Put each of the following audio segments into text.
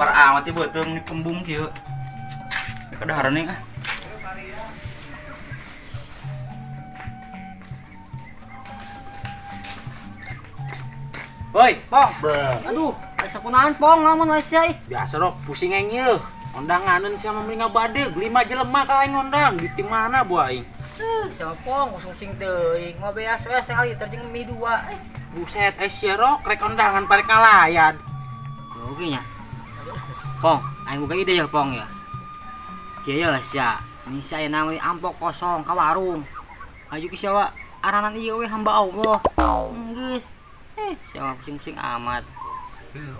lapar amat ya beuteung nih kembung kieu. Kedaharan nih ah. Woi, Pong. Aduh, asa kunaon Pong lamun we sia. Biasa rok pusing aing yeuh. Ondanganeun sia mah mending bade 5 jelema ka aing ondang di tim mana bu aing. Siapa Pong usung teuing mah beas we sekali terjeng mie 2. Buset, sia rok rek ondangan parek ngalayan. Oke nya. Pong, aing boga ide ya Pong ya. Kieu ya sia. Ini sia aya we ampok kosong ka warung. Aju ki sia aranan ieu we hamba Allah. Geus. Sia pusing-pusing amat.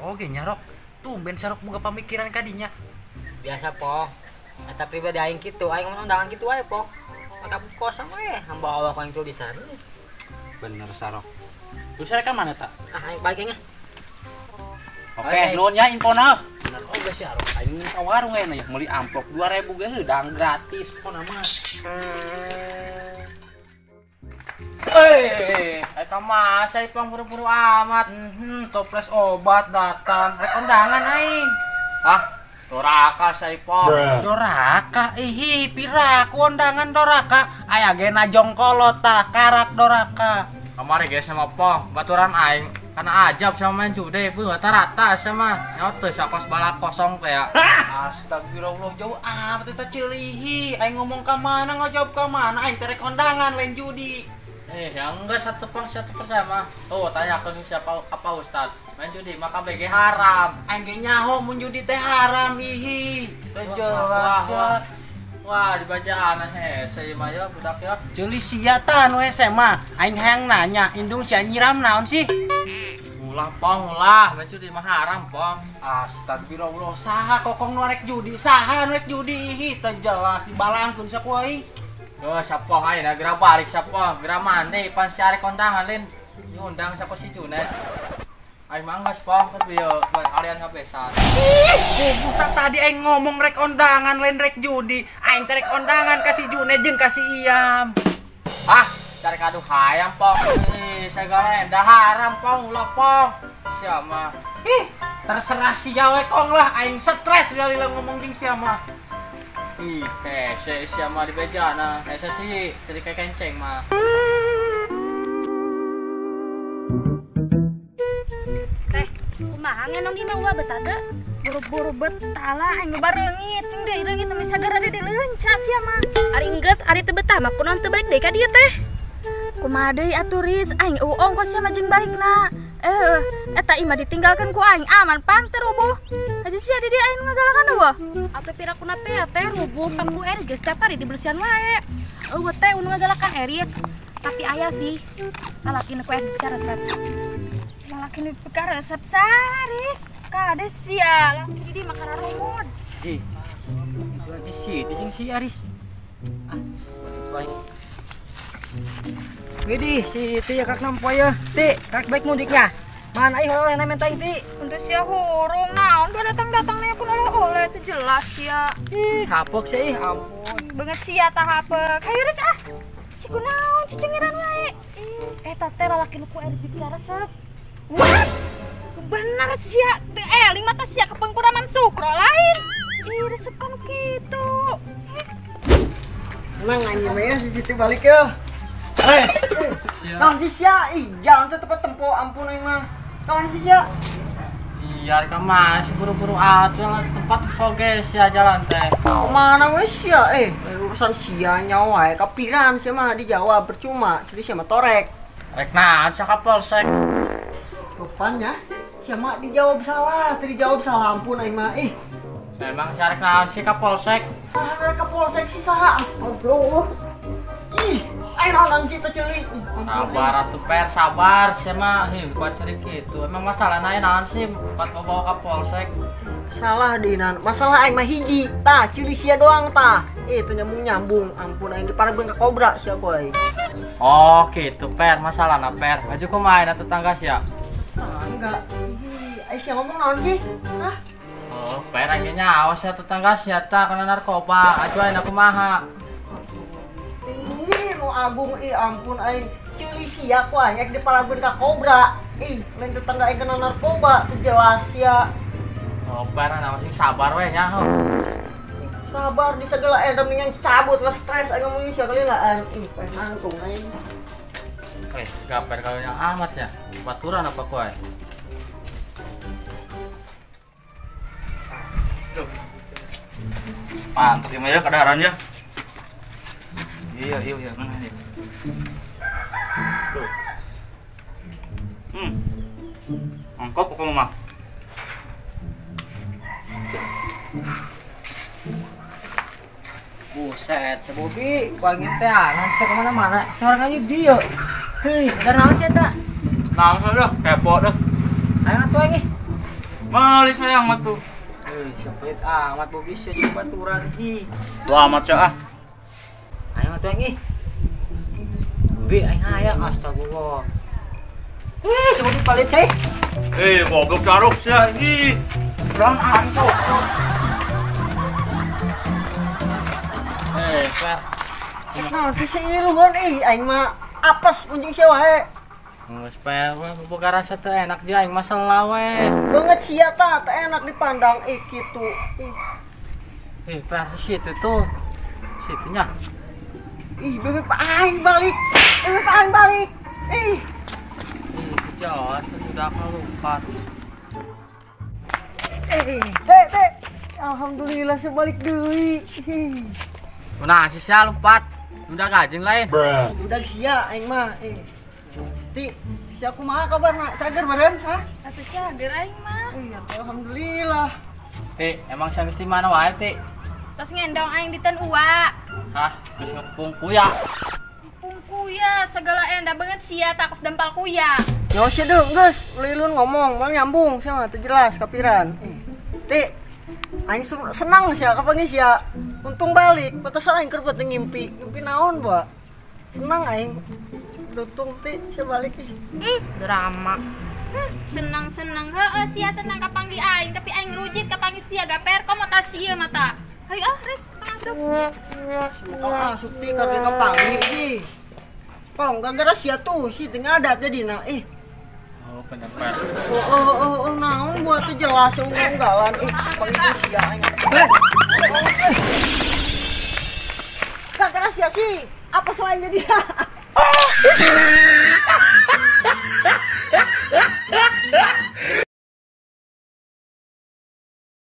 Oke nya rok. Tumben sarok boga pamikiran kadinya. Biasa Pong. Eta pribadi aing kitu, aing undangan kitu wae Pong. Maka kosong we hamba Allah yang tulisan. Bener sarok. Terus saya kan mana tak? Aing balik nya. Oke, nuhun ya infona. Bener oge sia rok. Aing ka warung we ya meuli amplop 2000 ge heudang gratis pokona mah. Eta mah saya Pong buru-buru amat. Toples obat datang. Rek ondangan aing. Doraka saya Pong. Doraka, piraku ondangan doraka. Aya ge najong kolot tah karak doraka. Kamari guys sama Pong, baturan aing karena ajab sama main jude pun rata-rata sama nyoto sakos balak kosong teh ya. Astagfirullah jauh amat eta ceulihi. Aing ngomong ka mana ngajawab ka mana aing terek ondangan lain judi. Yang enggak satu Pong satu pertama. Tuh tanya ke siapa apa Ustad. Main judi maka BG haram. Aing ge nyaho mun judi teh haram teu jelas ya. Wah, dibacaan hese mah ya budak ya. Ceuli sia tah nu hese mah. Aing hayang nanya, indung sia nyiram naon sih? Ulah Pong ulah, main judi mah haram Pong. Astagfirullah, saha kokong nu rek judi? Saha nu rek judi? Teu jelas dibalangkeun saku aing. Yo sapong ayeuna geura balik sapong, geura mandi pan siarek kondangan lin. Diundang sapa si Junet. Aing manggas Pong keur buat kalian ngabesan. Buta tadi aing ngomong rek ondangan lain rek judi. Aing teh rek ondangan kasih Junet jeung kasih Iam. Cari kado hayam Pong. Segala endah haram Pong, ulah Pong. Sia mah. Terserah sia we kong lah, aing stres galila ngomong jeung sia mah. Sia mah dibejana. Hese sih jadi kayak kenceng mah. Kumaha ngenom imah ulah betade buru-buru betala aing bareungit cing deui reungit teh sagara di leuncas sia mah ari enggeus ari teu betah mah kunaon teu balik deui ka dieu teh kumaha deui atuh Riz aing ongkos sia mah jeung balikna eta imah ditinggalkeun ku aing aman pang teh rubuh aja sia di dieu aing ngagalakan eueuh atuh pirakuna teh rubuh pang ku Eris geus tiap hari dibersihan wae eueuh teh unu ngagalakan Eris tapi aya sih lalaki ku Eris resep laki nu peka resep saris kade sia langsung jadi makan rumut Itu aja sih, itu jeung si Aris. Widih, si itu ya kak nampoy ya. Ti, kak baik mudiknya. Mana ih oleh na mentang ti. untuk sia hurung naon udah datang nya pun oleh itu jelas ya. Hapok sih, ampun. Banget sia tah hapek. Hayu res ah. Si kunaon si cengiran wae. Eta teh lalaki nu ku Eris dipika resep. What? Bener sia, lima tas sia kepengkuraman sukro lain. Resep kan gitu. Senang anjing ya si Siti balik ya. Kawan si sia, jalan teh tepat tempo ampun aing mah. Kawan si sia. Iya, ka masih buru-buru atuh tempat foges ya jalan teh. Mana we sia? Urusan sia nyawa ya kapiran sia mah dijawab percuma. Jadi sia mah torek. Rek naon sa Kapolsek? Rupanya sia mah dijawab salah, teu dijawab salah ampun aing mah. Memang syarek naon si Kapolsek? Saha ka polsek si saha? Astagfirullah. Aing naon si teh ceulik. Sabar atuh Per, sabar sia mah buat cerik kitu. Emang masalahna naon sih buat bawa ka Polsek? Salah dinan. Masalah aing mah hiji, tah ceulik sia doang tah. Teu nyambung. Ampun aing diparegeun ka kobra sia boy. Oh, gitu Per, masalahna Per. Aju kumaha na tetangga sia? Enggak. Aing sia ngomong naon sih? Hah? Oh, Per akhirnya awas ya tetangga sia tah kena narkoba. Aju ayeuna kumaha? Nu agung ampun aing ceulik sia ku aing diparageun ka kobra. Lain tetangga aing kena narkoba teu jelas sia. Oh, parah nama sih sabar we nya. Sabar di segala mendingan cabut lah stres aing ngomongin sia kali lah ih pengen nangtung aing. Gaper kau yang amat ya. Baturan apa kau? Mantap ya Maya kedaharan ya. Iya mana ya. Tuh. Angkop apa mama? Buset, si Bobi, kuangin teh nanti saya kemana-mana, suaranya dia. Hei, ada naon sih tak? Langsung dah, kepo dah. Ayo ngatu lagi. Malis sayang mah tuh. Sempit amat Bobi sih jadi baturan hi. Tuh amat ya ah. Ayo ngatu lagi. Bobi, ayo hayang astagfirullah. Si Bobi palit sih. Goblok caruk sih ini. Kurang angkop. Per. Nah, si iluan aing mah apes punjing sia wae. Ngus per, boga rasa teu enak jeung aing masalah we. Banget sia teh enak dipandang kitu. Per situ tuh. Situnya. Bebek aing balik. Bebek aing balik. Jelas sudah kelupat. Dek. Alhamdulillah sebalik deui. Nah, sisa lupat. Udah gajeng lain. Udah sia aing mah. Ti, sia kumaha kabarna? Sager badan, hah? Atuh cager aing mah. Iya, alhamdulillah. Ti, emang saya mesti mana wae, Ti? Tos ngendong aing di ten uwa. Hah, geus ngepung kuya. Kuya segala enda banget sia takos dempal kuya. Yo sia deung geus, lilun ngomong, mal nyambung sia mah teu jelas kapiran. Ti, aing senang sia kapangi sia. Untung balik, pantesan aing keur buat ngimpi. Ngimpi naon, Ba? Senang aing. Untung Ti sia balik Drama. Senang-senang heueuh sia senang kapanggi aing, tapi aing rujit kapanggi sia gaper komo ta sia mata. Hayu res masuk. Semoga masuk Ti karge kapanggi ih. Kong gara-gara sia tuh si teu ngadat jadina Oh, bener per. Naon buat teu jelas unggalan kapanggi sia aing. Gara-gara sia sih apa soalnya dia?